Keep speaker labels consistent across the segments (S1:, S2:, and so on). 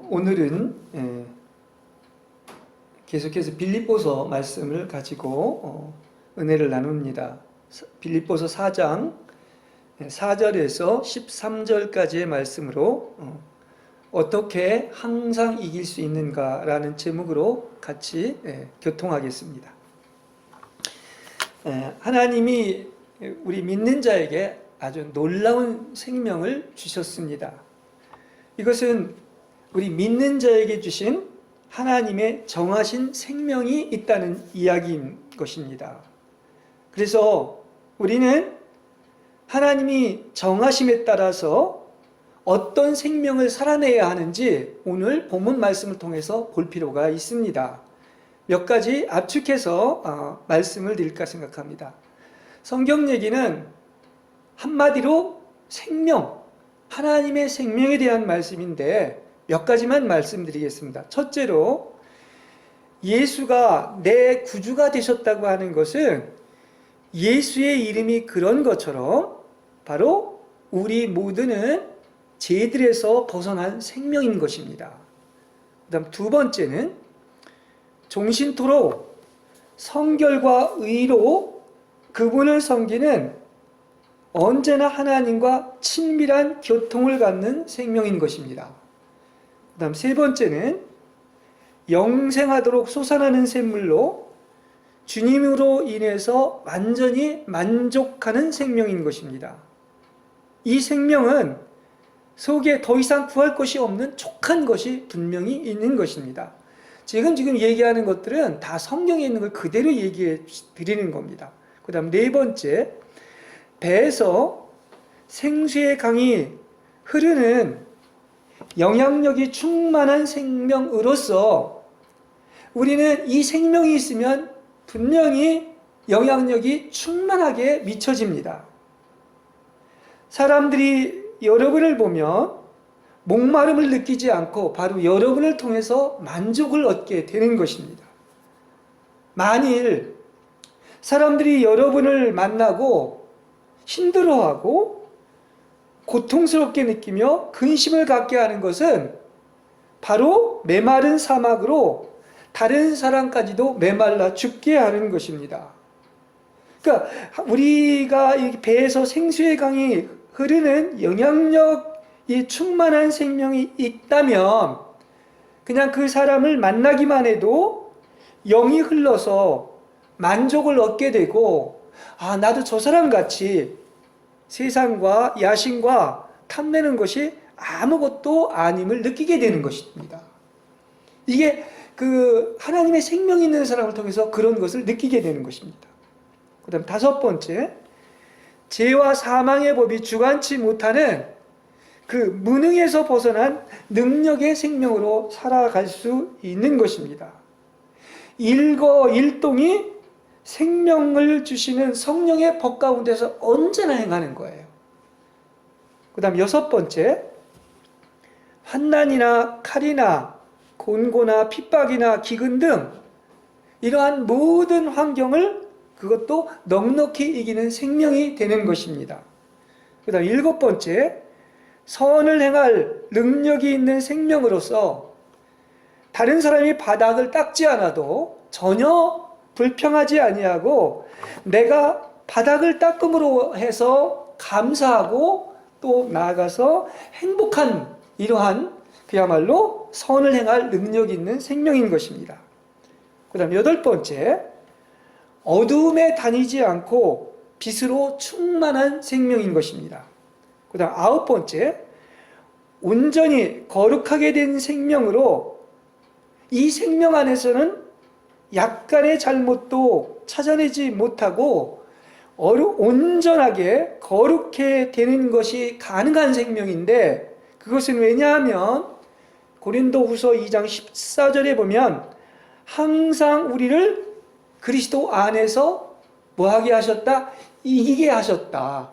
S1: 오늘은 계속해서 빌립보서 말씀을 가지고 은혜를 나눕니다. 빌립보서 4장 4절에서 13절까지의 말씀으로 어떻게 항상 이길 수 있는가라는 제목으로 같이 교통하겠습니다. 하나님이 우리 믿는 자에게 아주 놀라운 생명을 주셨습니다. 이것은 우리 믿는 자에게 주신 하나님의 정하신 생명이 있다는 이야기인 것입니다. 그래서 우리는 하나님이 정하심에 따라서 어떤 생명을 살아내야 하는지 오늘 본문 말씀을 통해서 볼 필요가 있습니다. 몇 가지 압축해서 말씀을 드릴까 생각합니다. 성경 얘기는 한마디로 생명, 하나님의 생명에 대한 말씀인데 몇 가지만 말씀드리겠습니다. 첫째로 예수가 내 구주가 되셨다고 하는 것은 예수의 이름이 그런 것처럼 바로 우리 모두는 죄들에서 벗어난 생명인 것입니다. 그 다음 두 번째는 종신토록 성결과 의로 그분을 섬기는 언제나 하나님과 친밀한 교통을 갖는 생명인 것입니다. 그 다음 세 번째는 영생하도록 솟아나는 샘물로 주님으로 인해서 완전히 만족하는 생명인 것입니다. 이 생명은 속에 더 이상 구할 것이 없는 족한 것이 분명히 있는 것입니다. 지금 얘기하는 것들은 다 성경에 있는 걸 그대로 얘기해 드리는 겁니다. 그 다음 네 번째, 배에서 생수의 강이 흐르는 영향력이 충만한 생명으로서 우리는 이 생명이 있으면 분명히 영향력이 충만하게 미쳐집니다. 사람들이 여러분을 보면 목마름을 느끼지 않고 바로 여러분을 통해서 만족을 얻게 되는 것입니다. 만일 사람들이 여러분을 만나고 힘들어하고 고통스럽게 느끼며 근심을 갖게 하는 것은 바로 메마른 사막으로 다른 사람까지도 메말라 죽게 하는 것입니다. 그러니까 우리가 이 배에서 생수의 강이 흐르는 영향력이 충만한 생명이 있다면 그냥 그 사람을 만나기만 해도 영이 흘러서 만족을 얻게 되고 나도 저 사람같이 세상과 야심과 탐내는 것이 아무것도 아님을 느끼게 되는 것입니다. 이게 그 하나님의 생명이 있는 사람을 통해서 그런 것을 느끼게 되는 것입니다. 그 다음 다섯 번째, 죄와 사망의 법이 주관치 못하는 그 무능에서 벗어난 능력의 생명으로 살아갈 수 있는 것입니다. 일거일동이 생명을 주시는 성령의 법 가운데서 언제나 행하는 거예요. 그 다음 여섯 번째, 환난이나 칼이나 곤고나 핍박이나 기근 등 이러한 모든 환경을 그것도 넉넉히 이기는 생명이 되는 것입니다. 그 다음 일곱 번째, 선을 행할 능력이 있는 생명으로서 다른 사람이 바닥을 닦지 않아도 전혀 불평하지 아니하고 내가 바닥을 닦음으로 해서 감사하고 또 나아가서 행복한 이러한 그야말로 선을 행할 능력이 있는 생명인 것입니다. 그 다음 여덟 번째, 어두움에 다니지 않고 빛으로 충만한 생명인 것입니다. 그 다음 아홉 번째, 온전히 거룩하게 된 생명으로 이 생명 안에서는 약간의 잘못도 찾아내지 못하고 온전하게 거룩해 되는 것이 가능한 생명인데 그것은 왜냐하면 고린도후서 2장 14절에 보면 항상 우리를 그리스도 안에서 뭐하게 하셨다? 이기게 하셨다.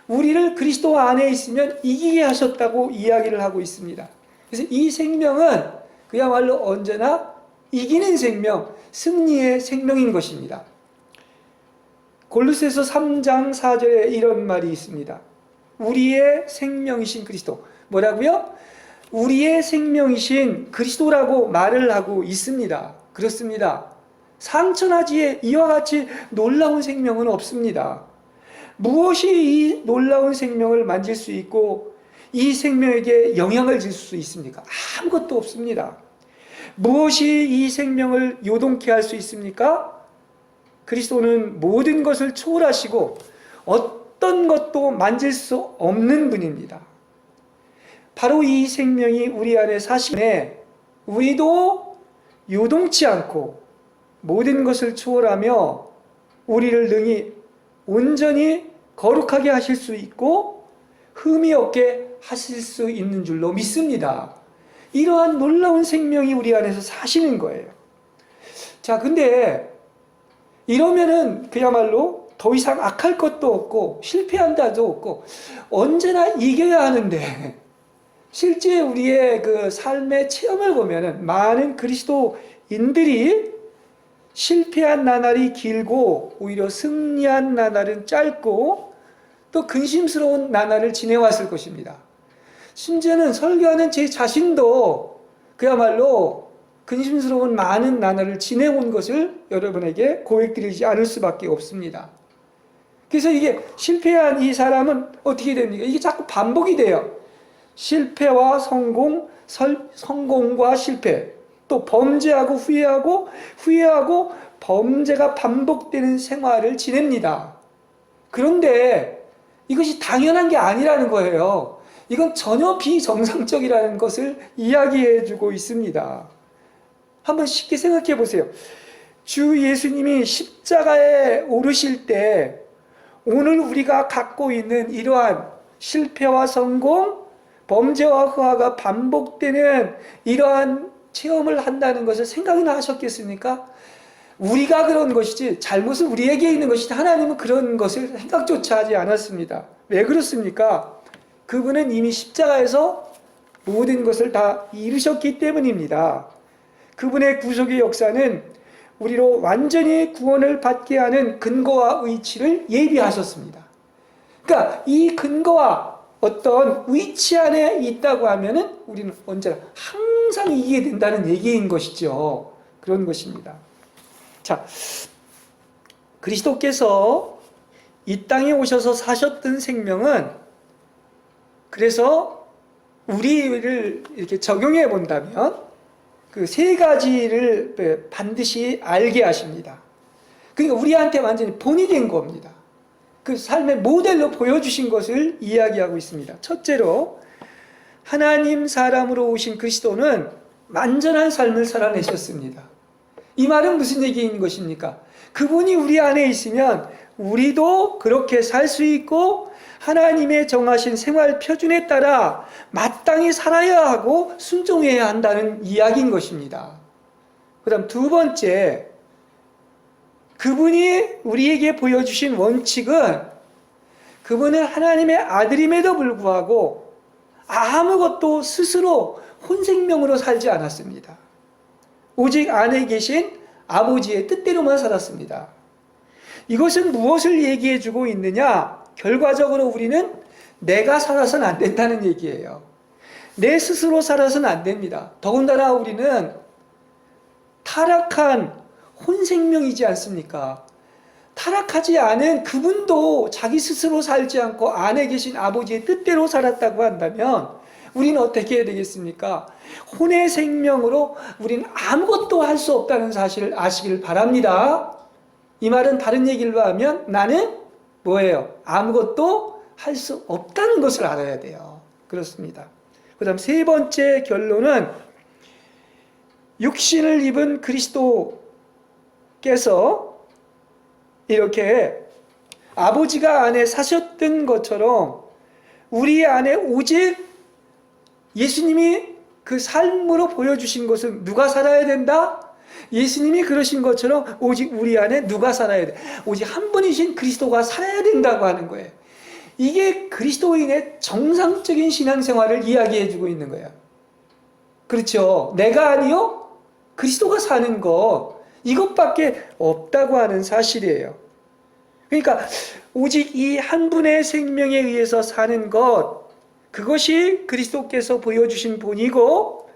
S1: 우리를 그리스도 안에 있으면 이기게 하셨다고 이야기를 하고 있습니다. 그래서 이 생명은 그야말로 언제나 이기는 생명, 승리의 생명인 것입니다. 골로새서 3장 4절에 이런 말이 있습니다. 우리의 생명이신 그리스도. 뭐라고요? 우리의 생명이신 그리스도라고 말을 하고 있습니다. 그렇습니다. 상천하지에 이와 같이 놀라운 생명은 없습니다. 무엇이 이 놀라운 생명을 만질 수 있고 이 생명에게 영향을 줄 수 있습니까? 아무것도 없습니다. 무엇이 이 생명을 요동케 할 수 있습니까? 그리스도는 모든 것을 초월하시고 어떤 것도 만질 수 없는 분입니다. 바로 이 생명이 우리 안에 사시네 우리도 요동치 않고 모든 것을 초월하며 우리를 능히 온전히 거룩하게 하실 수 있고 흠이 없게 하실 수 있는 줄로 믿습니다. 이러한 놀라운 생명이 우리 안에서 사시는 거예요. 자, 근데 이러면은 그야말로 더 이상 악할 것도 없고 실패한다도 없고 언제나 이겨야 하는데 실제 우리의 그 삶의 체험을 보면은 많은 그리스도인들이 실패한 나날이 길고 오히려 승리한 나날은 짧고 또 근심스러운 나날을 지내왔을 것입니다. 심지어는 설교하는 제 자신도 그야말로 근심스러운 많은 나날을 지내온 것을 여러분에게 고백드리지 않을 수밖에 없습니다. 그래서 이게 실패한 이 사람은 어떻게 됩니까? 이게 자꾸 반복이 돼요. 실패와 성공, 성공과 실패, 또 범죄하고 후회하고 후회하고 범죄가 반복되는 생활을 지냅니다. 그런데 이것이 당연한 게 아니라는 거예요. 이건 전혀 비정상적이라는 것을 이야기해 주고 있습니다. 한번 쉽게 생각해 보세요. 주 예수님이 십자가에 오르실 때 오늘 우리가 갖고 있는 이러한 실패와 성공, 범죄와 허화가 반복되는 이러한 체험을 한다는 것을 생각이나 하셨겠습니까? 우리가 그런 것이지 잘못은 우리에게 있는 것이지 하나님은 그런 것을 생각조차 하지 않았습니다. 왜 그렇습니까? 그분은 이미 십자가에서 모든 것을 다 이루셨기 때문입니다. 그분의 구속의 역사는 우리로 완전히 구원을 받게 하는 근거와 의치를 예비하셨습니다. 그러니까 이 근거와 어떤 위치 안에 있다고 하면은 우리는 언제나 항상 이기게 된다는 얘기인 것이죠. 그런 것입니다. 자, 그리스도께서 이 땅에 오셔서 사셨던 생명은 그래서 우리를 이렇게 적용해 본다면 그 세 가지를 반드시 알게 하십니다. 그러니까 우리한테 완전히 본이 된 겁니다. 그 삶의 모델로 보여주신 것을 이야기하고 있습니다. 첫째로 하나님 사람으로 오신 그리스도는 완전한 삶을 살아내셨습니다. 이 말은 무슨 얘기인 것입니까? 그분이 우리 안에 있으면 우리도 그렇게 살 수 있고 하나님의 정하신 생활 표준에 따라 마땅히 살아야 하고 순종해야 한다는 이야기인 것입니다. 그 다음 두 번째, 그분이 우리에게 보여주신 원칙은 그분은 하나님의 아들임에도 불구하고 아무것도 스스로 혼생명으로 살지 않았습니다. 오직 안에 계신 아버지의 뜻대로만 살았습니다. 이것은 무엇을 얘기해 주고 있느냐? 결과적으로 우리는 내가 살아서는 안 된다는 얘기예요. 내 스스로 살아서는 안 됩니다. 더군다나 우리는 타락한 혼생명이지 않습니까? 타락하지 않은 그분도 자기 스스로 살지 않고 안에 계신 아버지의 뜻대로 살았다고 한다면 우리는 어떻게 해야 되겠습니까? 혼의 생명으로 우리는 아무것도 할 수 없다는 사실을 아시길 바랍니다. 이 말은 다른 얘기로 하면 나는 뭐예요? 아무것도 할 수 없다는 것을 알아야 돼요. 그렇습니다. 그 다음 세 번째 결론은 육신을 입은 그리스도께서 이렇게 아버지가 안에 사셨던 것처럼 우리 안에 오직 예수님이 그 삶으로 보여주신 것은 누가 살아야 된다? 예수님이 그러신 것처럼 오직 우리 안에 누가 살아야 돼? 오직 한 분이신 그리스도가 살아야 된다고 하는 거예요. 이게 그리스도인의 정상적인 신앙생활을 이야기해주고 있는 거예요. 그렇죠? 내가 아니요? 그리스도가 사는 것, 이것밖에 없다고 하는 사실이에요. 그러니까 오직 이 한 분의 생명에 의해서 사는 것, 그것이 그리스도께서 보여주신 본이고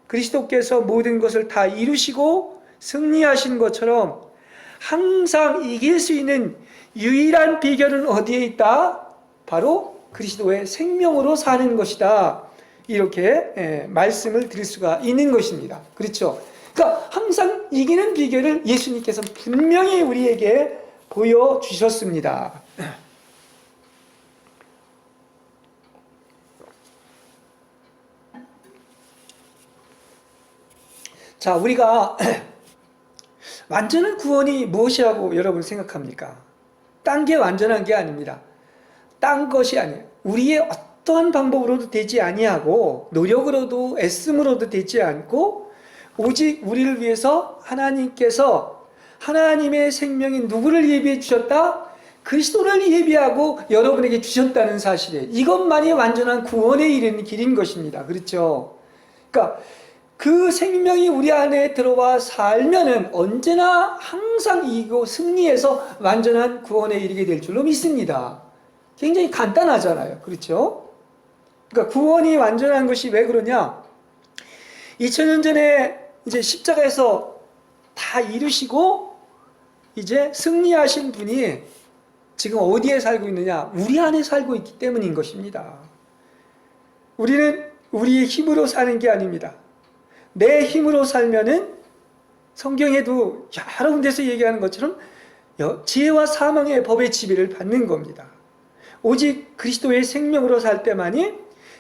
S1: 그리스도께서 모든 것을 다 이루시고 승리하신 것처럼 항상 이길 수 있는 유일한 비결은 어디에 있다? 바로 그리스도의 생명으로 사는 것이다. 이렇게 말씀을 드릴 수가 있는 것입니다. 그렇죠? 그러니까 항상 이기는 비결을 예수님께서 분명히 우리에게 보여주셨습니다. 자, 우리가 완전한 구원이 무엇이라고 여러분 생각합니까? 딴 게 완전한 게 아닙니다. 딴 것이 아니에요. 우리의 어떠한 방법으로도 되지 아니하고 노력으로도 애씀으로도 되지 않고 오직 우리를 위해서 하나님께서 하나님의 생명인 누구를 예비해 주셨다? 그리스도를 예비하고 여러분에게 주셨다는 사실이에요. 이것만이 완전한 구원에 이르는 길인 것입니다. 그렇죠? 그러니까 그 생명이 우리 안에 들어와 살면은 언제나 항상 이기고 승리해서 완전한 구원에 이르게 될 줄로 믿습니다. 굉장히 간단하잖아요. 그렇죠? 그러니까 구원이 완전한 것이 왜 그러냐? 2000년 전에 이제 십자가에서 다 이루시고 이제 승리하신 분이 지금 어디에 살고 있느냐? 우리 안에 살고 있기 때문인 것입니다. 우리는 우리의 힘으로 사는 게 아닙니다. 내 힘으로 살면은 성경에도 여러 군데서 얘기하는 것처럼 지혜와 사망의 법의 지배를 받는 겁니다. 오직 그리스도의 생명으로 살 때만이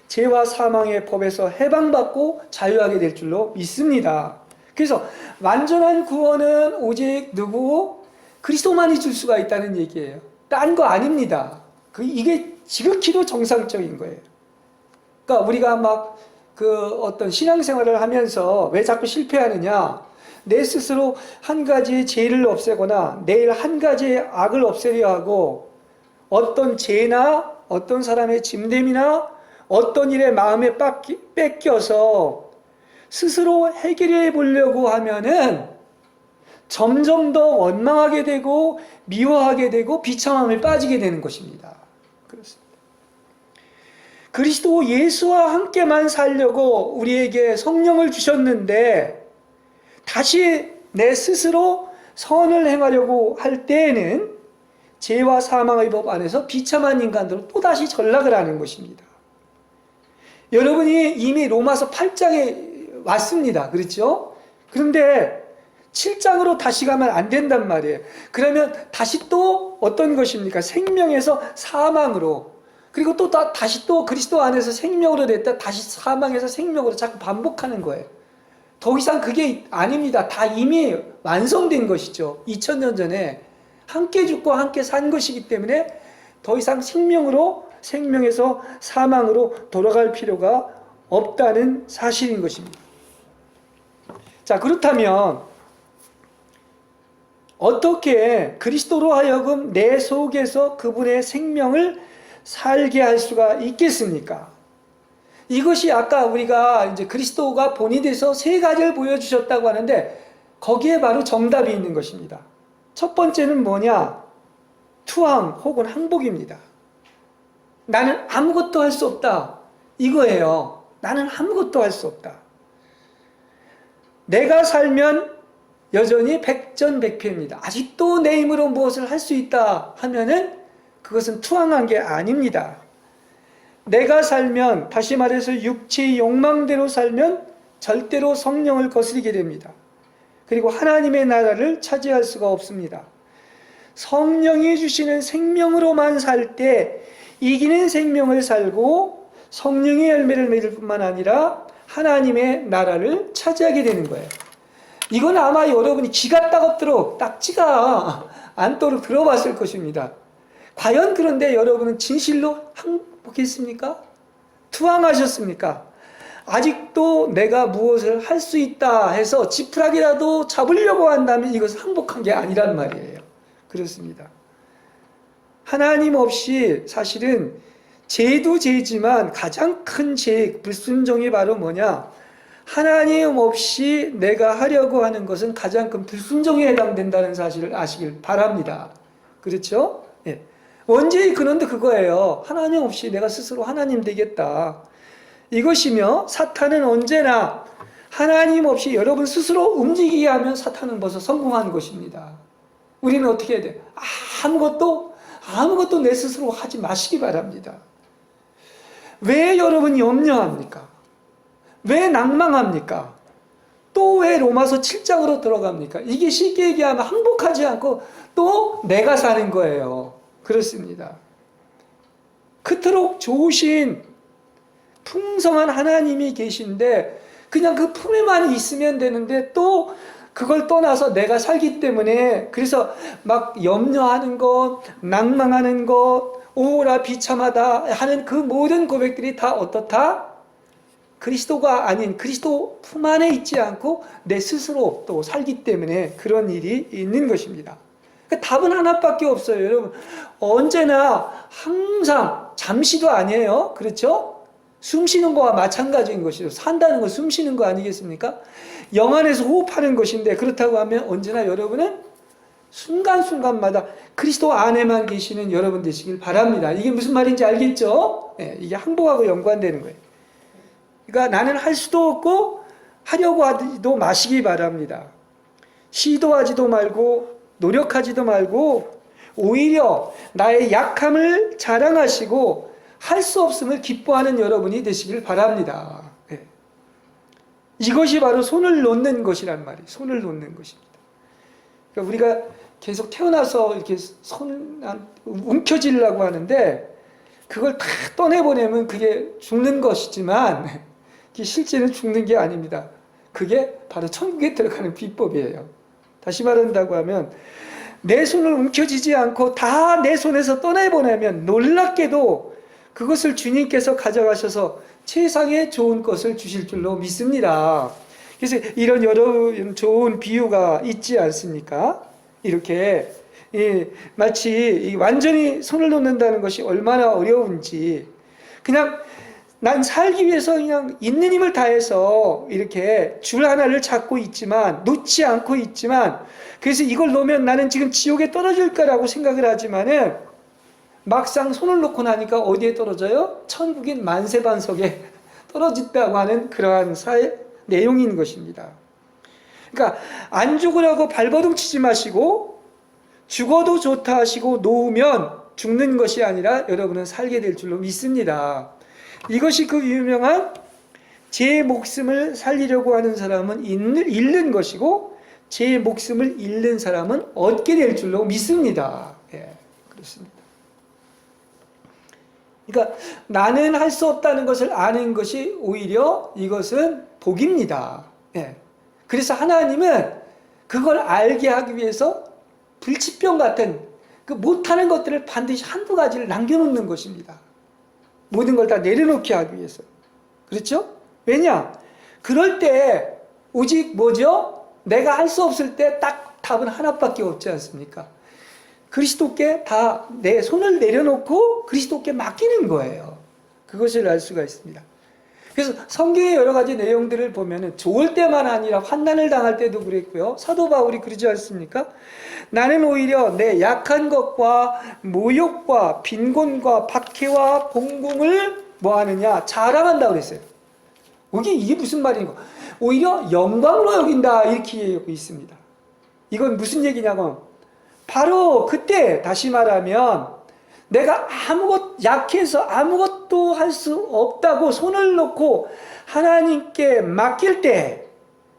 S1: 죄와 사망의 법에서 해방받고 자유하게 될 줄로 믿습니다. 그래서 완전한 구원은 오직 누구? 그리스도만이 줄 수가 있다는 얘기예요. 딴 거 아닙니다. 이게 지극히도 정상적인 거예요. 그러니까 우리가 막 어떤 신앙생활을 하면서 왜 자꾸 실패하느냐? 내 스스로 한 가지의 죄를 없애거나 내일 한 가지의 악을 없애려 하고 어떤 죄나 어떤 사람의 짐됨이나 어떤 일에 마음에 뺏겨서 스스로 해결해 보려고 하면은 점점 더 원망하게 되고 미워하게 되고 비참함에 빠지게 되는 것입니다. 그렇습니다. 그리스도 예수와 함께만 살려고 우리에게 성령을 주셨는데 다시 내 스스로 선을 행하려고 할 때에는 죄와 사망의 법 안에서 비참한 인간으로 또다시 전락을 하는 것입니다. 여러분이 이미 로마서 8장에 왔습니다. 그렇죠? 그런데 7장으로 다시 가면 안 된단 말이에요. 그러면 다시 또 어떤 것입니까? 생명에서 사망으로, 그리고 또 다시 또 그리스도 안에서 생명으로 됐다 다시 사망에서 생명으로 자꾸 반복하는 거예요. 더 이상 그게 아닙니다. 다 이미 완성된 것이죠. 2000년 전에 함께 죽고 함께 산 것이기 때문에 더 이상 생명에서 사망으로 돌아갈 필요가 없다는 사실인 것입니다. 자, 그렇다면 어떻게 그리스도로 하여금 내 속에서 그분의 생명을 살게 할 수가 있겠습니까? 이것이 아까 우리가 이제 그리스도가 본이 돼서 세 가지를 보여주셨다고 하는데 거기에 바로 정답이 있는 것입니다. 첫 번째는 뭐냐? 투항 혹은 항복입니다. 나는 아무것도 할 수 없다. 이거예요. 나는 아무것도 할 수 없다. 내가 살면 여전히 백전백패입니다. 아직도 내 힘으로 무엇을 할 수 있다 하면은 그것은 투항한 게 아닙니다. 내가 살면, 다시 말해서 육체의 욕망대로 살면 절대로 성령을 거스리게 됩니다. 그리고 하나님의 나라를 차지할 수가 없습니다. 성령이 주시는 생명으로만 살 때 이기는 생명을 살고 성령의 열매를 맺을 뿐만 아니라 하나님의 나라를 차지하게 되는 거예요. 이건 아마 여러분이 기가 따갑도록 딱지가 않도록 들어봤을 것입니다. 과연 그런데 여러분은 진실로 항복했습니까? 투항하셨습니까? 아직도 내가 무엇을 할 수 있다 해서 지푸라기라도 잡으려고 한다면 이것은 항복한 게 아니란 말이에요. 그렇습니다. 하나님 없이 사실은 죄도 죄지만 가장 큰 죄, 불순종이 바로 뭐냐? 하나님 없이 내가 하려고 하는 것은 가장 큰 불순종에 해당된다는 사실을 아시길 바랍니다. 그렇죠? 예. 원죄의 근원도 그거예요. 하나님 없이 내가 스스로 하나님 되겠다. 이것이며, 사탄은 언제나 하나님 없이 여러분 스스로 움직이게 하면 사탄은 벌써 성공한 것입니다. 우리는 어떻게 해야 돼요? 아무것도 내 스스로 하지 마시기 바랍니다. 왜 여러분 염려합니까? 왜 낭망합니까? 또 왜 로마서 7장으로 들어갑니까? 이게 쉽게 얘기하면 항복하지 않고 또 내가 사는 거예요. 그렇습니다. 그토록 좋으신 풍성한 하나님이 계신데 그냥 그 품에만 있으면 되는데 또 그걸 떠나서 내가 살기 때문에 그래서 막 염려하는 것, 낭망하는 것, 오라 비참하다 하는 그 모든 고백들이 다 어떻다? 그리스도가 아닌 그리스도 품 안에 있지 않고 내 스스로 또 살기 때문에 그런 일이 있는 것입니다. 그러니까 답은 하나밖에 없어요. 여러분, 언제나 항상 잠시도 아니에요. 그렇죠? 숨 쉬는 거와 마찬가지인 것이죠. 산다는 건 숨 쉬는 거 아니겠습니까? 영 안에서 호흡하는 것인데 그렇다고 하면 언제나 여러분은 순간순간마다 그리스도 안에만 계시는 여러분 되시길 바랍니다. 이게 무슨 말인지 알겠죠? 네, 이게 항복하고 연관되는 거예요. 그러니까 나는 할 수도 없고 하려고 하지도 마시기 바랍니다. 시도하지도 말고 노력하지도 말고 오히려 나의 약함을 자랑하시고 할 수 없음을 기뻐하는 여러분이 되시길 바랍니다. 네. 이것이 바로 손을 놓는 것이란 말이에요. 손을 놓는 것입니다. 그러니까 우리가 계속 태어나서 이렇게 손 움켜쥐려고 하는데 그걸 다 떠내보내면 그게 죽는 것이지만 실제는 죽는 게 아닙니다. 그게 바로 천국에 들어가는 비법이에요. 다시 말한다고 하면 내 손을 움켜쥐지 않고 다 내 손에서 떠내보내면 놀랍게도 그것을 주님께서 가져가셔서 세상에 좋은 것을 주실 줄로 믿습니다. 그래서 이런 여러 좋은 비유가 있지 않습니까? 이렇게 마치 완전히 손을 놓는다는 것이 얼마나 어려운지 그냥 난 살기 위해서 그냥 있는 힘을 다해서 이렇게 줄 하나를 잡고 있지만 놓지 않고 있지만 그래서 이걸 놓으면 나는 지금 지옥에 떨어질 거라고 생각을 하지만은 막상 손을 놓고 나니까 어디에 떨어져요? 천국인 만세반석에 떨어진다고 하는 그러한 내용인 것입니다. 그러니까 안 죽으라고 발버둥 치지 마시고 죽어도 좋다 하시고 놓으면 죽는 것이 아니라 여러분은 살게 될 줄로 믿습니다. 이것이 그 유명한 제 목숨을 살리려고 하는 사람은 잃는 것이고 제 목숨을 잃는 사람은 얻게 될 줄로 믿습니다. 예, 그렇습니다. 그러니까 나는 할 수 없다는 것을 아는 것이 오히려 이것은 복입니다. 예. 그래서 하나님은 그걸 알게 하기 위해서 불치병 같은 그 못하는 것들을 반드시 한두 가지를 남겨놓는 것입니다. 모든 걸 다 내려놓게 하기 위해서. 그렇죠? 왜냐? 그럴 때 오직 뭐죠? 내가 할 수 없을 때 딱 답은 하나밖에 없지 않습니까? 그리스도께 다 내 손을 내려놓고 그리스도께 맡기는 거예요. 그것을 알 수가 있습니다. 그래서 성경의 여러 가지 내용들을 보면은 좋을 때만 아니라 환난을 당할 때도 그랬고요. 사도 바울이 그러지 않습니까? 나는 오히려 내 약한 것과 모욕과 빈곤과 박해와 봉궁을 뭐 하느냐? 자랑한다고 그랬어요. 이게 무슨 말인가? 오히려 영광으로 여긴다 이렇게 얘기하고 있습니다. 이건 무슨 얘기냐고? 바로 그때 다시 말하면 내가 약해서 아무것도 할 수 없다고 손을 놓고 하나님께 맡길 때,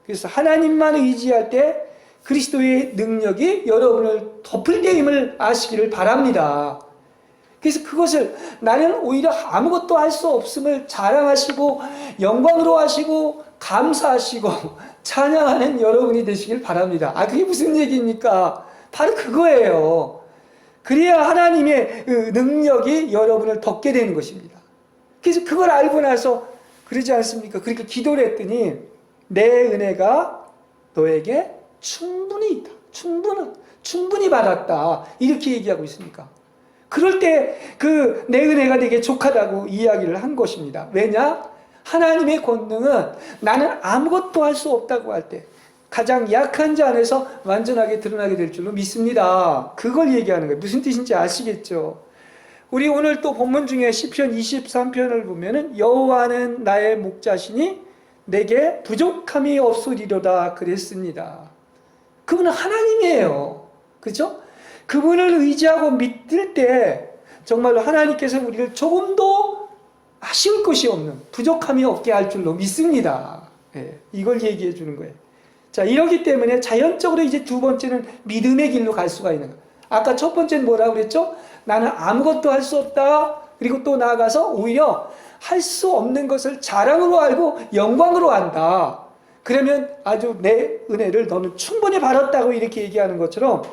S1: 그래서 하나님만 의지할 때 그리스도의 능력이 여러분을 덮을 때임을 아시기를 바랍니다. 그래서 그것을 나는 오히려 아무것도 할 수 없음을 자랑하시고 영광으로 하시고 감사하시고 찬양하는 여러분이 되시길 바랍니다. 그게 무슨 얘기입니까? 바로 그거예요. 그래야 하나님의 능력이 여러분을 덮게 되는 것입니다. 그래서 그걸 알고 나서 그러지 않습니까? 그렇게 기도를 했더니 내 은혜가 너에게 충분히 있다. 충분히 받았다. 이렇게 얘기하고 있습니까? 그럴 때 그 내 은혜가 되게 족하다고 이야기를 한 것입니다. 왜냐? 하나님의 권능은 나는 아무것도 할 수 없다고 할 때 가장 약한 자 안에서 완전하게 드러나게 될 줄로 믿습니다. 그걸 얘기하는 거예요. 무슨 뜻인지 아시겠죠? 우리 오늘 또 본문 중에 시편 23편을 보면은 여호와는 나의 목자시니 내게 부족함이 없으리로다 그랬습니다. 그분은 하나님이에요. 그렇죠? 그분을 의지하고 믿을 때 정말로 하나님께서 우리를 조금도 아쉬울 것이 없는, 부족함이 없게 할 줄로 믿습니다. 예, 이걸 얘기해 주는 거예요. 자, 이러기 때문에 자연적으로 이제 두 번째는 믿음의 길로 갈 수가 있는 거예요. 아까 첫 번째는 뭐라고 그랬죠? 나는 아무것도 할 수 없다. 그리고 또 나아가서 오히려 할 수 없는 것을 자랑으로 알고 영광으로 한다. 그러면 아주 내 은혜를 너는 충분히 받았다고 이렇게 얘기하는 것처럼,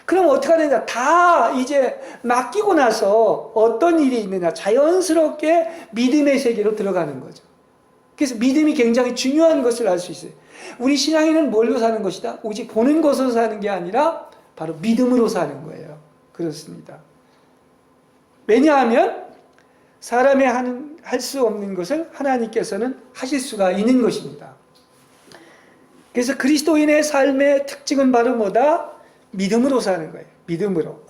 S1: 그럼 어떻게 하느냐? 다 이제 맡기고 나서 어떤 일이 있느냐? 자연스럽게 믿음의 세계로 들어가는 거죠. 그래서 믿음이 굉장히 중요한 것을 알 수 있어요. 우리 신앙인은 뭘로 사는 것이다? 오직 보는 것으로 사는 게 아니라 바로 믿음으로 사는 거예요. 그렇습니다. 왜냐하면 사람이 할 수 없는 것을 하나님께서는 하실 수가 있는 것입니다. 그래서 그리스도인의 삶의 특징은 바로 뭐다? 믿음으로 사는 거예요. 믿음으로.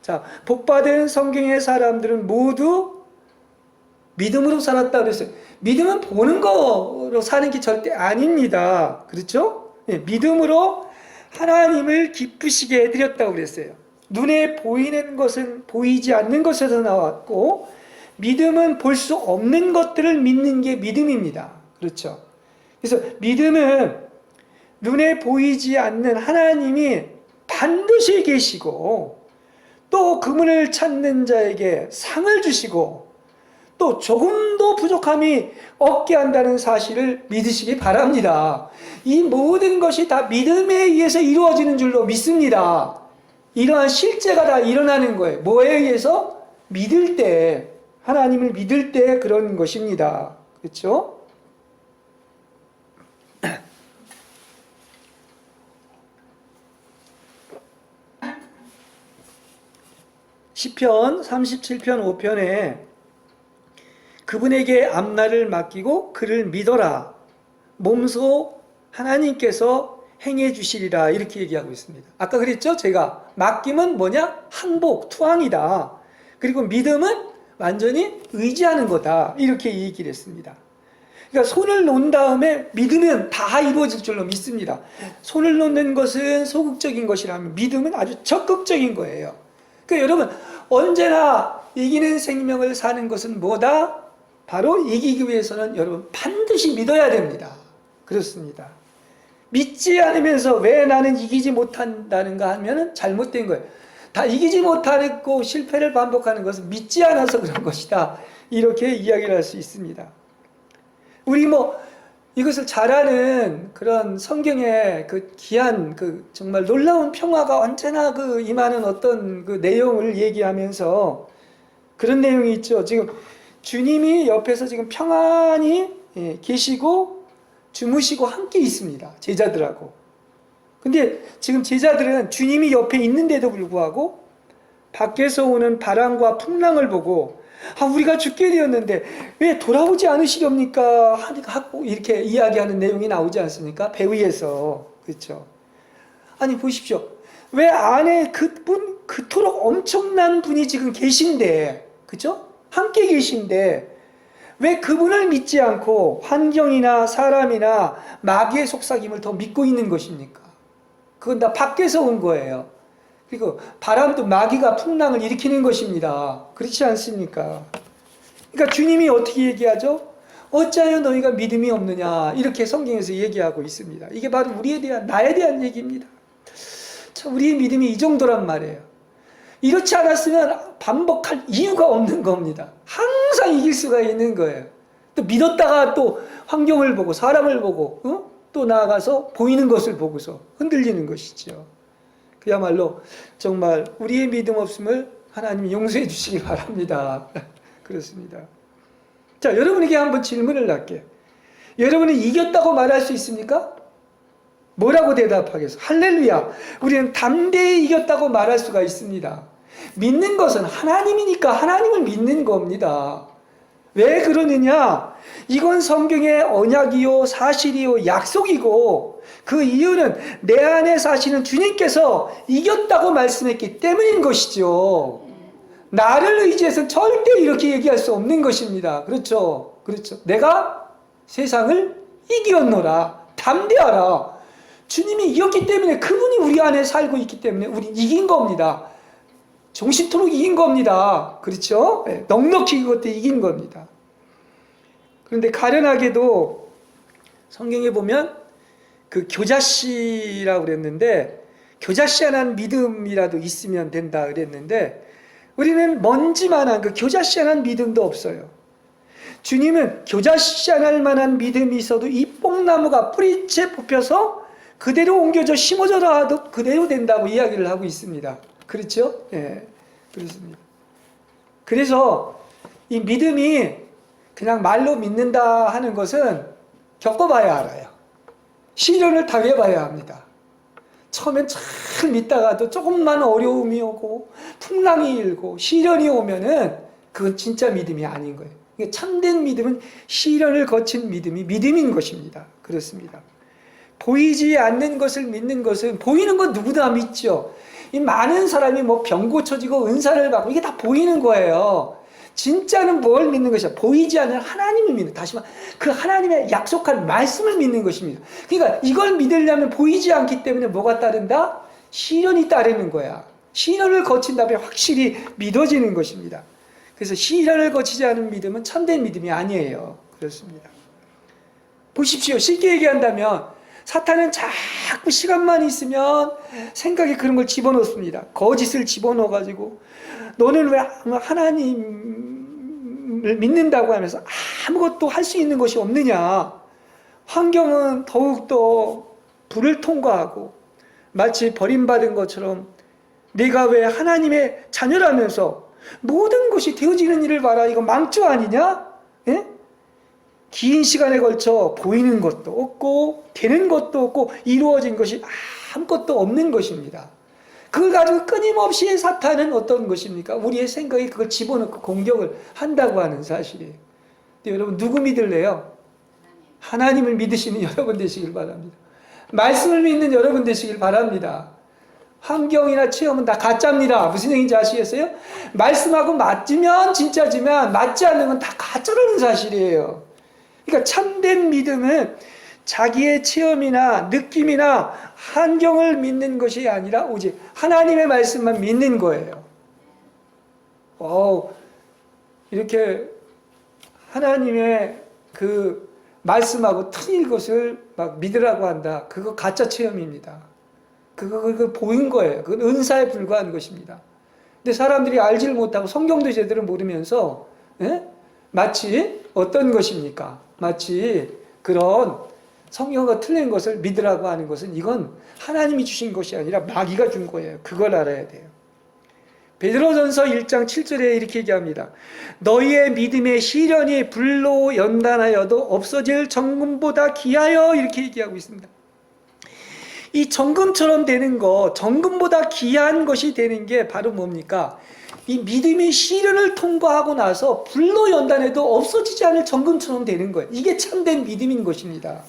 S1: 자, 복받은 성경의 사람들은 모두 믿음으로 살았다고 그랬어요. 믿음은 보는 거로 사는 게 절대 아닙니다. 그렇죠? 네, 믿음으로 하나님을 기쁘시게 해드렸다고 그랬어요. 눈에 보이는 것은 보이지 않는 것에서 나왔고, 믿음은 볼 수 없는 것들을 믿는 게 믿음입니다. 그렇죠? 그래서 믿음은 눈에 보이지 않는 하나님이 반드시 계시고, 또 그분을 찾는 자에게 상을 주시고, 또 조금도 부족함이 없게 한다는 사실을 믿으시기 바랍니다. 이 모든 것이 다 믿음에 의해서 이루어지는 줄로 믿습니다. 이러한 실제가 다 일어나는 거예요. 뭐에 의해서? 믿을 때, 하나님을 믿을 때 그런 것입니다. 그렇죠? 시편 37편 5편에 그분에게 앞날을 맡기고 그를 믿어라. 몸소 하나님께서 행해 주시리라. 이렇게 얘기하고 있습니다. 아까 그랬죠? 제가 맡김은 뭐냐? 항복, 투항이다. 그리고 믿음은 완전히 의지하는 거다. 이렇게 얘기를 했습니다. 그러니까 손을 놓은 다음에 믿으면 다 이루어질 줄로 믿습니다. 손을 놓는 것은 소극적인 것이라면 믿음은 아주 적극적인 거예요. 그러니까 여러분, 언제나 이기는 생명을 사는 것은 뭐다? 바로 이기기 위해서는 여러분 반드시 믿어야 됩니다. 그렇습니다. 믿지 않으면서 왜 나는 이기지 못한다는가 하면은 잘못된 거예요. 다 이기지 못하고 실패를 반복하는 것은 믿지 않아서 그런 것이다. 이렇게 이야기를 할 수 있습니다. 우리 이것을 잘 아는 그런 성경의 그 귀한 그 정말 놀라운 평화가 언제나 그 임하는 어떤 그 내용을 얘기하면서 그런 내용이 있죠. 지금 주님이 옆에서 지금 평안히 계시고 주무시고 함께 있습니다. 제자들하고. 근데 지금 제자들은 주님이 옆에 있는데도 불구하고 밖에서 오는 바람과 풍랑을 보고 우리가 죽게 되었는데 왜 돌아오지 않으시렵니까? 하고 이렇게 이야기하는 내용이 나오지 않습니까? 배 위에서. 그렇죠? 아니 보십시오. 왜 안에 그토록 엄청난 분이 지금 계신데, 그렇죠? 함께 계신데 왜 그분을 믿지 않고 환경이나 사람이나 마귀의 속삭임을 더 믿고 있는 것입니까? 그건 다 밖에서 온 거예요. 그리고 바람도 마귀가 풍랑을 일으키는 것입니다. 그렇지 않습니까? 그러니까 주님이 어떻게 얘기하죠? 어찌하여 너희가 믿음이 없느냐, 이렇게 성경에서 얘기하고 있습니다. 이게 바로 나에 대한 얘기입니다. 참, 우리의 믿음이 이 정도란 말이에요. 이렇지 않았으면 반복할 이유가 없는 겁니다. 항상 이길 수가 있는 거예요. 또 믿었다가 또 환경을 보고 사람을 보고 또 나아가서 보이는 것을 보고서 흔들리는 것이죠. 그야말로 정말 우리의 믿음 없음을 하나님이 용서해 주시기 바랍니다. 그렇습니다. 자, 여러분에게 한번 질문을 할게요. 여러분은 이겼다고 말할 수 있습니까? 뭐라고 대답하겠어? 할렐루야. 우리는 담대히 이겼다고 말할 수가 있습니다. 믿는 것은 하나님이니까 하나님을 믿는 겁니다. 왜 그러느냐? 이건 성경의 언약이요, 사실이요, 약속이고, 그 이유는 내 안에 사시는 주님께서 이겼다고 말씀했기 때문인 것이죠. 나를 의지해서 절대 이렇게 얘기할 수 없는 것입니다. 그렇죠? 그렇죠. 내가 세상을 이기었노라. 담대하라. 주님이 이겼기 때문에, 그분이 우리 안에 살고 있기 때문에 우리 이긴 겁니다. 종신토록 이긴 겁니다. 그렇죠? 네, 넉넉히 그것도 이긴 겁니다. 그런데 가련하게도 성경에 보면 그 교자씨라고 그랬는데, 교자씨한한 믿음이라도 있으면 된다 그랬는데, 우리는 먼지만한 그 교자씨한한 믿음도 없어요. 주님은 교자씨한할 만한 믿음이 있어도 이 뽕나무가 뿌리채 뽑혀서 그대로 옮겨져 심어져라 하도 그대로 된다고 이야기를 하고 있습니다. 그렇죠? 예, 그렇습니다. 그래서 이 믿음이 그냥 말로 믿는다 하는 것은 겪어봐야 알아요. 시련을 당해봐야 합니다. 처음엔 잘 믿다가도 조금만 어려움이 오고 풍랑이 일고 시련이 오면은 그건 진짜 믿음이 아닌 거예요. 참된 믿음은 시련을 거친 믿음이 믿음인 것입니다. 그렇습니다. 보이지 않는 것을 믿는 것은, 보이는 건 누구나 믿죠. 이 많은 사람이 뭐 병 고쳐지고 은사를 받고 이게 다 보이는 거예요. 진짜는 뭘 믿는 것이야? 보이지 않는 하나님을 믿는, 다시 말해 그 하나님의 약속한 말씀을 믿는 것입니다. 그러니까 이걸 믿으려면 보이지 않기 때문에 뭐가 따른다? 시련이 따르는 거야. 시련을 거친 다음에 확실히 믿어지는 것입니다. 그래서 시련을 거치지 않은 믿음은 참된 믿음이 아니에요. 그렇습니다. 보십시오. 쉽게 얘기한다면 사탄은 자꾸 시간만 있으면 생각에 그런 걸 집어넣습니다. 거짓을 집어넣어가지고 너는 왜 하나님을 믿는다고 하면서 아무것도 할 수 있는 것이 없느냐. 환경은 더욱더 불을 통과하고 마치 버림받은 것처럼 내가 왜 하나님의 자녀라면서 모든 것이 되어지는 일을 봐라. 이거 망조 아니냐? 예? 긴 시간에 걸쳐 보이는 것도 없고 되는 것도 없고 이루어진 것이 아무것도 없는 것입니다. 그걸 가지고 끊임없이 사탄은 어떤 것입니까? 우리의 생각에 그걸 집어넣고 공격을 한다고 하는 사실이에요. 근데 여러분 누구 믿을래요? 하나님을 믿으시는 여러분 되시길 바랍니다. 말씀을 믿는 여러분 되시길 바랍니다. 환경이나 체험은 다 가짜입니다. 무슨 얘기인지 아시겠어요? 말씀하고 맞으면 진짜지만 맞지 않는 건 다 가짜라는 사실이에요. 그러니까 참된 믿음은 자기의 체험이나 느낌이나 환경을 믿는 것이 아니라 오직 하나님의 말씀만 믿는 거예요. 이렇게 하나님의 그 말씀하고 틀린 것을 막 믿으라고 한다. 그거 가짜 체험입니다. 그거 보인 거예요. 그건 은사에 불과한 것입니다. 근데 사람들이 알지를 못하고 성경도 제대로 모르면서 마치 어떤 것입니까? 마치 그런 성경과 틀린 것을 믿으라고 하는 것은 이건 하나님이 주신 것이 아니라 마귀가 준 거예요. 그걸 알아야 돼요. 베드로전서 1장 7절에 이렇게 얘기합니다. 너희의 믿음의 시련이 불로 연단하여도 없어질 정금보다 귀하여, 이렇게 얘기하고 있습니다. 이 정금처럼 되는 거, 정금보다 귀한 것이 되는 게 바로 뭡니까? 이 믿음의 시련을 통과하고 나서 불로 연단해도 없어지지 않을 정금처럼 되는 거예요. 이게 참된 믿음인 것입니다.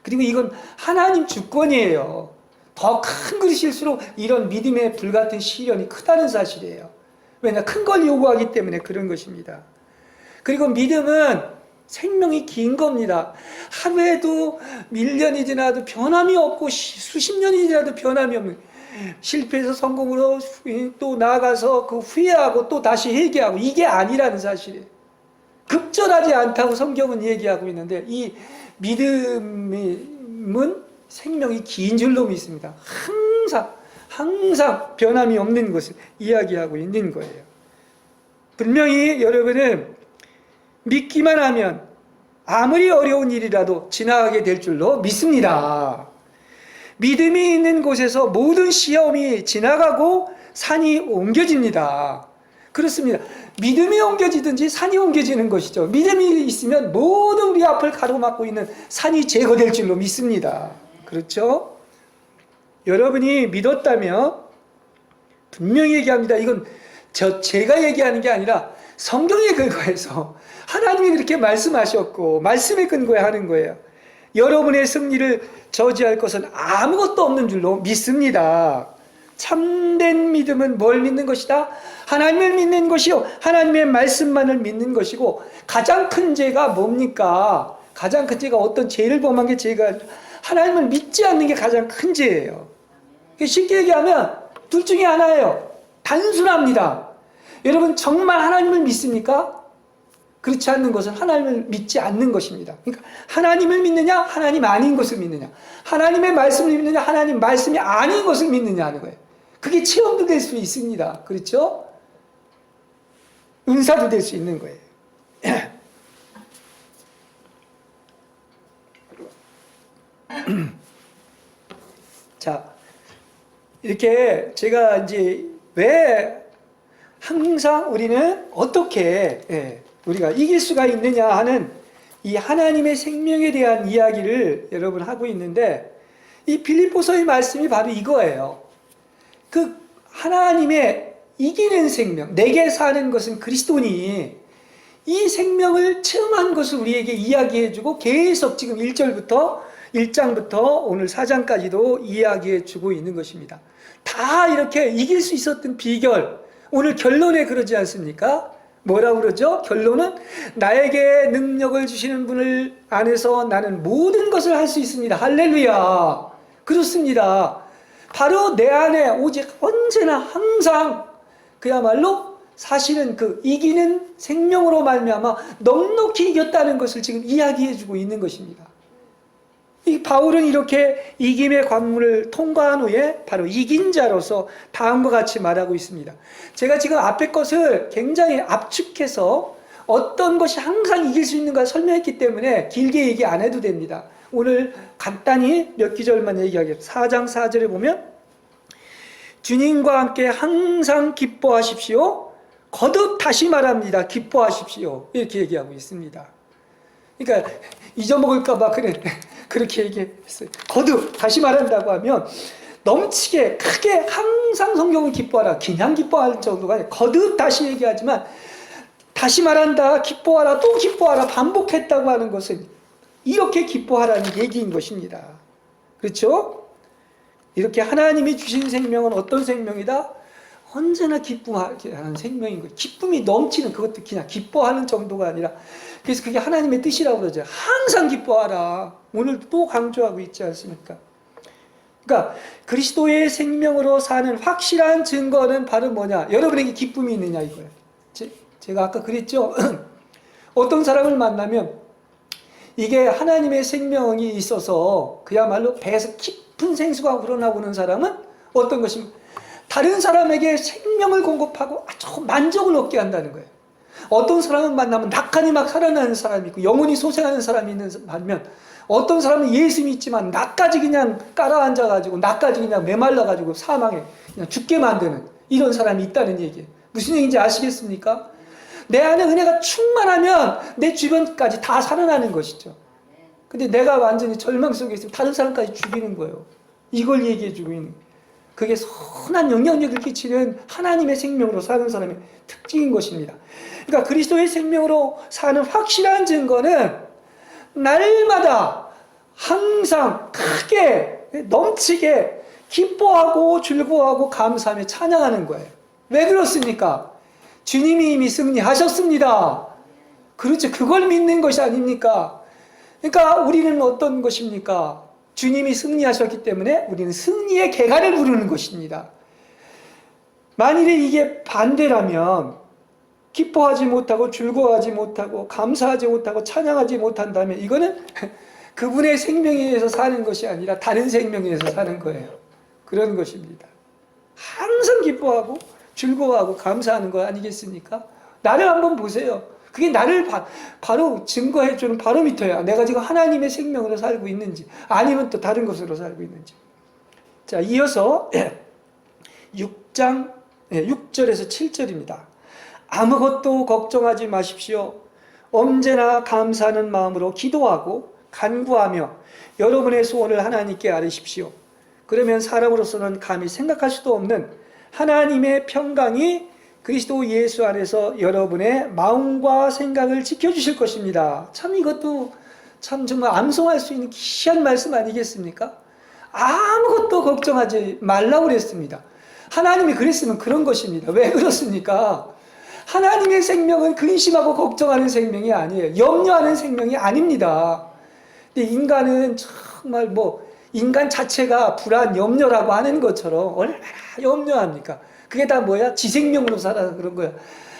S1: 그리고 이건 하나님 주권이에요. 더 큰 것일수록 이런 믿음의 불같은 시련이 크다는 사실이에요. 왜냐? 큰 걸 요구하기 때문에 그런 것입니다. 그리고 믿음은 생명이 긴 겁니다. 하루에도 1년이 지나도 변함이 없고 수십 년이 지나도 변함이 없는, 실패해서 성공으로 또 나아가서 그 후회하고 또 다시 회개하고, 이게 아니라는 사실이에요. 급절하지 않다고 성경은 얘기하고 있는데 이 믿음은 생명이 긴 줄로 믿습니다. 항상 변함이 없는 것을 이야기하고 있는 거예요. 분명히 여러분은 믿기만 하면 아무리 어려운 일이라도 지나가게 될 줄로 믿습니다. 믿음이 있는 곳에서 모든 시험이 지나가고 산이 옮겨집니다. 그렇습니다. 믿음이 옮겨지든지 산이 옮겨지는 것이죠. 믿음이 있으면 모든 우리 앞을 가로막고 있는 산이 제거될 줄로 믿습니다. 그렇죠? 여러분이 믿었다면 분명히 얘기합니다. 이건 제가 얘기하는 게 아니라 성경에 근거해서 하나님이 그렇게 말씀하셨고 말씀에 근거해 하는 거예요. 여러분의 승리를 저지할 것은 아무것도 없는 줄로 믿습니다. 참된 믿음은 뭘 믿는 것이다? 하나님을 믿는 것이요, 하나님의 말씀만을 믿는 것이고, 가장 큰 죄가 뭡니까? 가장 큰 죄가 어떤 죄를 범한 게 죄가 아니라 하나님을 믿지 않는 게 가장 큰 죄예요. 쉽게 얘기하면 둘 중에 하나예요. 단순합니다. 여러분 정말 하나님을 믿습니까? 그렇지 않는 것은 하나님을 믿지 않는 것입니다. 그러니까 하나님을 믿느냐, 하나님 아닌 것을 믿느냐, 하나님의 말씀을 믿느냐, 하나님 말씀이 아닌 것을 믿느냐 하는 거예요. 그게 체험도 될 수 있습니다. 그렇죠? 은사도 될 수 있는 거예요. 자, 이렇게 제가 이제 왜 항상 우리는 어떻게 우리가 이길 수가 있느냐 하는 이 하나님의 생명에 대한 이야기를 여러분 하고 있는데, 이 빌립보서의 말씀이 바로 이거예요. 그 하나님의 이기는 생명, 내게 사는 것은 그리스도니, 이 생명을 체험한 것을 우리에게 이야기해주고 계속 지금 1장부터 오늘 4장까지도 이야기해주고 있는 것입니다. 다 이렇게 이길 수 있었던 비결, 오늘 결론에 그러지 않습니까? 뭐라고 그러죠? 결론은 나에게 능력을 주시는 분을 안에서 나는 모든 것을 할 수 있습니다. 할렐루야. 그렇습니다. 바로 내 안에 오직 언제나 항상 그야말로 사실은 그 이기는 생명으로 말미암아 넉넉히 이겼다는 것을 지금 이야기해주고 있는 것입니다. 이 바울은 이렇게 이김의 관문을 통과한 후에 바로 이긴 자로서 다음과 같이 말하고 있습니다. 제가 지금 앞에 것을 굉장히 압축해서 어떤 것이 항상 이길 수 있는가 설명했기 때문에 길게 얘기 안 해도 됩니다. 오늘 간단히 몇 기절만 얘기하겠습니다. 4장 4절에 보면 주님과 함께 항상 기뻐하십시오. 거듭 다시 말합니다. 기뻐하십시오. 이렇게 얘기하고 있습니다. 그러니까 잊어먹을까봐 그렇게 얘기했어요. 거듭 다시 말한다고 하면 넘치게 크게 항상 성경을 기뻐하라, 그냥 기뻐할 정도가 아니라 거듭 다시 얘기하지만 다시 말한다, 기뻐하라, 또 기뻐하라 반복했다고 하는 것은 이렇게 기뻐하라는 얘기인 것입니다. 그렇죠? 이렇게 하나님이 주신 생명은 어떤 생명이다? 언제나 기쁨하는 생명인 거예요. 기쁨이 넘치는, 그것도 그냥 기뻐하는 정도가 아니라, 그래서 그게 하나님의 뜻이라고 그러죠. 항상 기뻐하라. 오늘 또 강조하고 있지 않습니까? 그러니까 그리스도의 생명으로 사는 확실한 증거는 바로 뭐냐? 여러분에게 기쁨이 있느냐 이거예요. 제가 아까 그랬죠. 어떤 사람을 만나면 이게 하나님의 생명이 있어서 그야말로 배에서 깊은 생수가 우러나오는 사람은 어떤 것입니까? 다른 사람에게 생명을 공급하고 아주 만족을 얻게 한다는 거예요. 어떤 사람은 만나면 낙하니 막 살아나는 사람이 있고 영원히 소생하는 사람이 있는 반면, 어떤 사람은 예수 믿지만 나까지 그냥 깔아앉아가지고 나까지 그냥 메말라가지고 사망에 그냥 죽게 만드는 이런 사람이 있다는 얘기예요. 무슨 얘기인지 아시겠습니까? 내 안에 은혜가 충만하면 내 주변까지 다 살아나는 것이죠. 근데 내가 완전히 절망 속에 있으면 다른 사람까지 죽이는 거예요. 이걸 얘기해주고 있는 거예요. 그게 선한 영향력을 끼치는 하나님의 생명으로 사는 사람의 특징인 것입니다. 그러니까 그리스도의 생명으로 사는 확실한 증거는 날마다 항상 크게 넘치게 기뻐하고 즐거워하고 감사하며 찬양하는 거예요. 왜 그렇습니까? 주님이 이미 승리하셨습니다. 그렇죠. 그걸 믿는 것이 아닙니까? 그러니까 우리는 어떤 것입니까? 주님이 승리하셨기 때문에 우리는 승리의 개가를 부르는 것입니다. 만일에 이게 반대라면, 기뻐하지 못하고 즐거워하지 못하고 감사하지 못하고 찬양하지 못한다면 이거는 그분의 생명에 의해서 사는 것이 아니라 다른 생명에 의해서 사는 거예요. 그런 것입니다. 항상 기뻐하고 즐거워하고 감사하는 거 아니겠습니까? 나를 한번 보세요. 그게 나를 바로 증거해주는 바로미터야. 내가 지금 하나님의 생명으로 살고 있는지 아니면 또 다른 것으로 살고 있는지. 자, 이어서 6절에서 7절입니다. 아무것도 걱정하지 마십시오. 언제나 감사하는 마음으로 기도하고 간구하며 여러분의 소원을 하나님께 아뢰십시오. 그러면 사람으로서는 감히 생각할 수도 없는 하나님의 평강이 그리스도 예수 안에서 여러분의 마음과 생각을 지켜주실 것입니다. 참 이것도 참 정말 암송할 수 있는 귀한 말씀 아니겠습니까? 아무것도 걱정하지 말라고 그랬습니다. 하나님이 그랬으면 그런 것입니다. 왜 그렇습니까? 하나님의 생명은 근심하고 걱정하는 생명이 아니에요. 염려하는 생명이 아닙니다. 근데 인간은 정말 인간 자체가 불안, 염려라고 하는 것처럼 얼마나 염려합니까? 그게 다 뭐야? 지 생명으로 살아서 그런 거야.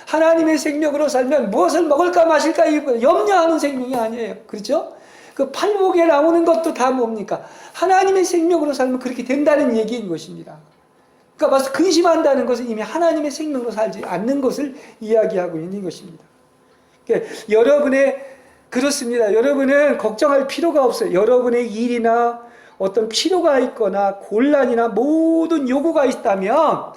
S1: 하나님의 생명으로 살면 무엇을 먹을까 마실까 염려하는 생명이 아니에요. 그렇죠? 그 팔복에 나오는 것도 다 뭡니까? 하나님의 생명으로 살면 그렇게 된다는 얘기인 것입니다. 그러니까 벌써 근심한다는 것은 이미 하나님의 생명으로 살지 않는 것을 이야기하고 있는 것입니다. 그러니까 그렇습니다. 여러분은 걱정할 필요가 없어요. 여러분의 일이나 어떤 필요가 있거나 곤란이나 모든 요구가 있다면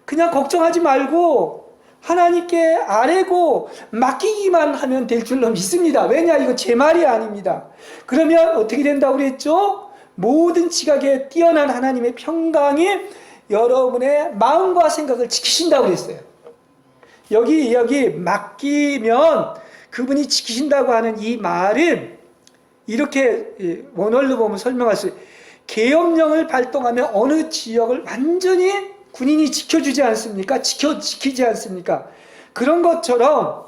S1: 그냥 걱정하지 말고 하나님께 아뢰고 맡기기만 하면 될 줄로 믿습니다. 왜냐? 이거 제 말이 아닙니다. 그러면 어떻게 된다고 그랬죠? 모든 지각에 뛰어난 하나님의 평강이 여러분의 마음과 생각을 지키신다고 그랬어요. 여기 맡기면 그분이 지키신다고 하는 이 말은 이렇게 원어로 보면 설명할 수 있어요. 계엄령을 발동하면 어느 지역을 완전히 군인이 지켜주지 않습니까? 지키지 않습니까? 그런 것처럼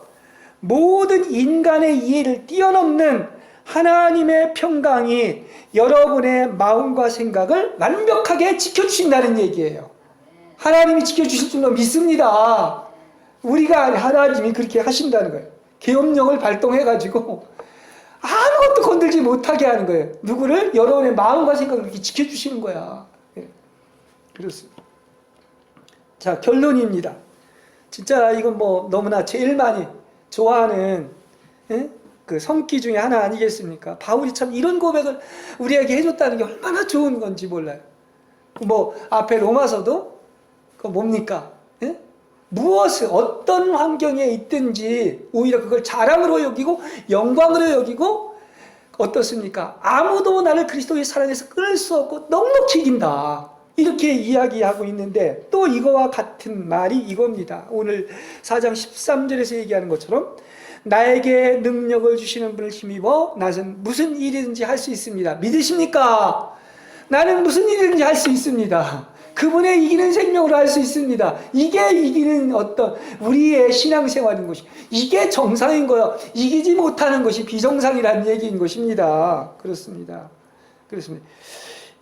S1: 모든 인간의 이해를 뛰어넘는 하나님의 평강이 여러분의 마음과 생각을 완벽하게 지켜주신다는 얘기예요. 하나님이 지켜주실 줄로 믿습니다. 우리가 아니 하나님이 그렇게 하신다는 거예요. 계엄령을 발동해가지고 아무것도 건들지 못하게 하는 거예요. 누구를? 여러분의 마음과 생각을 이렇게 지켜주시는 거야. 예. 그렇습니다. 자, 결론입니다. 진짜 이건 너무나 제일 많이 좋아하는 그 성기 중에 하나 아니겠습니까? 바울이 참 이런 고백을 우리에게 해줬다는 게 얼마나 좋은 건지 몰라요. 앞에 로마서도 뭡니까? 무엇을 어떤 환경에 있든지 오히려 그걸 자랑으로 여기고 영광으로 여기고 어떻습니까? 아무도 나를 그리스도의 사랑에서 끊을 수 없고 넉넉히 이긴다. 이렇게 이야기하고 있는데 또 이거와 같은 말이 이겁니다. 오늘 4장 13절에서 얘기하는 것처럼 나에게 능력을 주시는 분을 힘입어 나는 무슨 일이든지 할 수 있습니다. 믿으십니까? 나는 무슨 일이든지 할 수 있습니다. 그분의 이기는 생명으로 할 수 있습니다. 이게 이기는 우리의 신앙생활인 것이 이게 정상인 거예요. 이기지 못하는 것이 비정상이라는 얘기인 것입니다. 그렇습니다.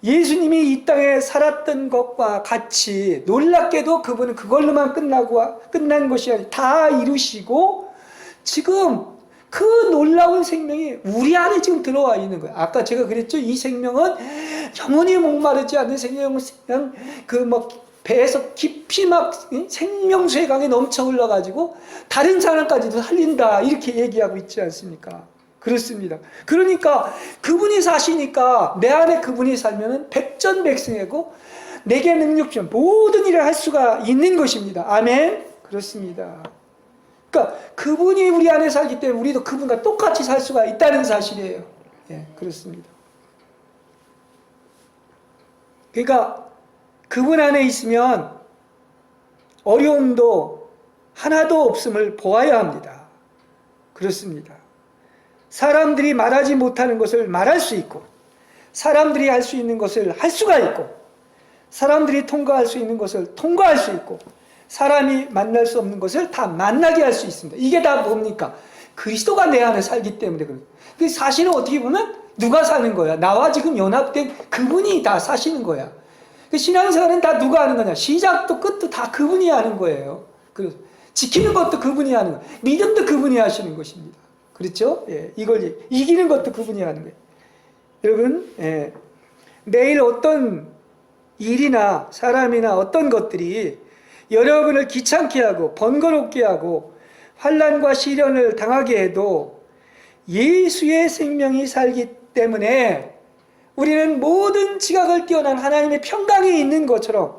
S1: 예수님이 이 땅에 살았던 것과 같이 놀랍게도 그분은 그걸로만 끝난 것이 아니라 다 이루시고 지금 그 놀라운 생명이 우리 안에 지금 들어와 있는 거예요. 아까 제가 그랬죠. 이 생명은 영원히 목마르지 않는 생명은 그냥 배에서 깊이 생명수의 강에 넘쳐 흘러가지고 다른 사람까지도 살린다. 이렇게 얘기하고 있지 않습니까? 그렇습니다. 그러니까 그분이 사시니까 내 안에 그분이 살면은 백전백승이고 내게 능력 주면 모든 일을 할 수가 있는 것입니다. 아멘. 그렇습니다. 그러니까 그분이 우리 안에 살기 때문에 우리도 그분과 똑같이 살 수가 있다는 사실이에요. 예, 그렇습니다. 그러니까 그분 안에 있으면 어려움도 하나도 없음을 보아야 합니다. 그렇습니다. 사람들이 말하지 못하는 것을 말할 수 있고 사람들이 할 수 있는 것을 할 수가 있고 사람들이 통과할 수 있는 것을 통과할 수 있고 사람이 만날 수 없는 것을 다 만나게 할 수 있습니다. 이게 다 뭡니까? 그리스도가 내 안에 살기 때문에 그래요. 근데 사실은 어떻게 보면 누가 사는 거야? 나와 지금 연합된 그분이 다 사시는 거야. 신앙생활은 다 누가 하는 거냐? 시작도 끝도 다 그분이 하는 거예요. 지키는 것도 그분이 하는 거예요. 믿음도 그분이 하시는 것입니다. 그렇죠? 예, 이걸 이기는 것도 그분이 하는 거예요. 여러분, 매일 어떤 일이나 사람이나 어떤 것들이 여러분을 귀찮게 하고 번거롭게 하고 환난과 시련을 당하게 해도 예수의 생명이 살기 때문에 우리는 모든 지각을 뛰어난 하나님의 평강이 있는 것처럼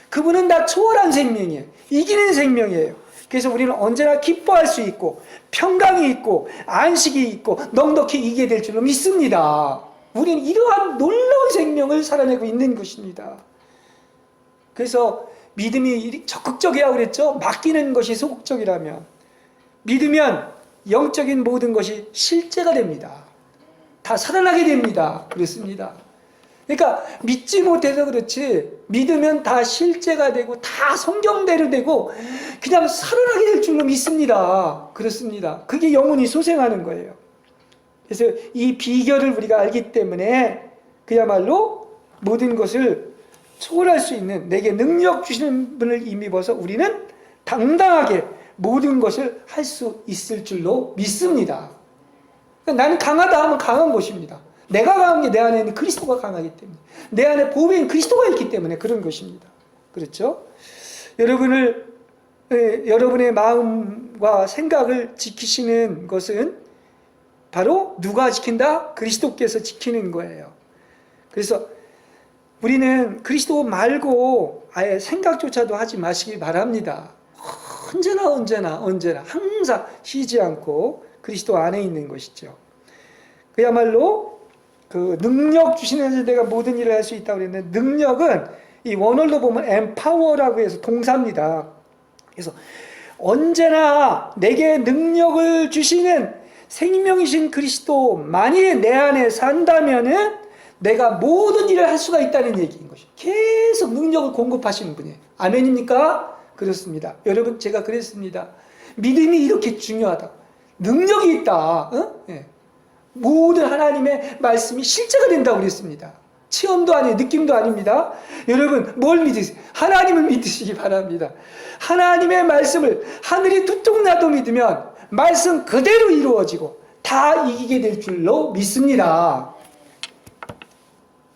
S1: 그분은 다 초월한 생명이에요. 이기는 생명이에요. 그래서 우리는 언제나 기뻐할 수 있고 평강이 있고 안식이 있고 넉넉히 이기게 될 줄로 믿습니다. 우리는 이러한 놀라운 생명을 살아내고 있는 것입니다. 그래서 믿음이 적극적이라고 그랬죠. 맡기는 것이 소극적이라면 믿으면 영적인 모든 것이 실제가 됩니다. 다 살아나게 됩니다. 그렇습니다. 그러니까 믿지 못해서 그렇지 믿으면 다 실제가 되고 다 성경대로 되고 그냥 살아나게 될 줄로 믿습니다. 그렇습니다. 그게 영혼이 소생하는 거예요. 그래서 이 비결을 우리가 알기 때문에 그야말로 모든 것을 초월할 수 있는 내게 능력 주시는 분을 힘입어서 우리는 당당하게 모든 것을 할 수 있을 줄로 믿습니다. 그러니까 나는 강하다 하면 강한 것입니다. 내가 강한 게 내 안에 있는 그리스도가 강하기 때문에 내 안에 보배인 그리스도가 있기 때문에 그런 것입니다. 그렇죠? 여러분의 마음과 생각을 지키시는 것은 바로 누가 지킨다? 그리스도께서 지키는 거예요. 그래서 우리는 그리스도 말고 아예 생각조차도 하지 마시기 바랍니다. 언제나 항상 쉬지 않고 그리스도 안에 있는 것이죠. 그야말로 그 능력 주시는 내가 모든 일을 할 수 있다고 그랬는데 능력은 이 원어로 보면 empower라고 해서 동사입니다. 그래서 언제나 내게 능력을 주시는 생명이신 그리스도만이 내 안에 산다면은 내가 모든 일을 할 수가 있다는 얘기인 것이죠. 계속 능력을 공급하시는 분이에요. 아멘입니까? 그렇습니다. 여러분 제가 그랬습니다. 믿음이 이렇게 중요하다. 능력이 있다. 네. 모든 하나님의 말씀이 실제가 된다고 그랬습니다. 체험도 아니에요. 느낌도 아닙니다. 여러분 뭘 믿으세요? 하나님을 믿으시기 바랍니다. 하나님의 말씀을 하늘이 두쪽 나도 믿으면 말씀 그대로 이루어지고 다 이기게 될 줄로 믿습니다.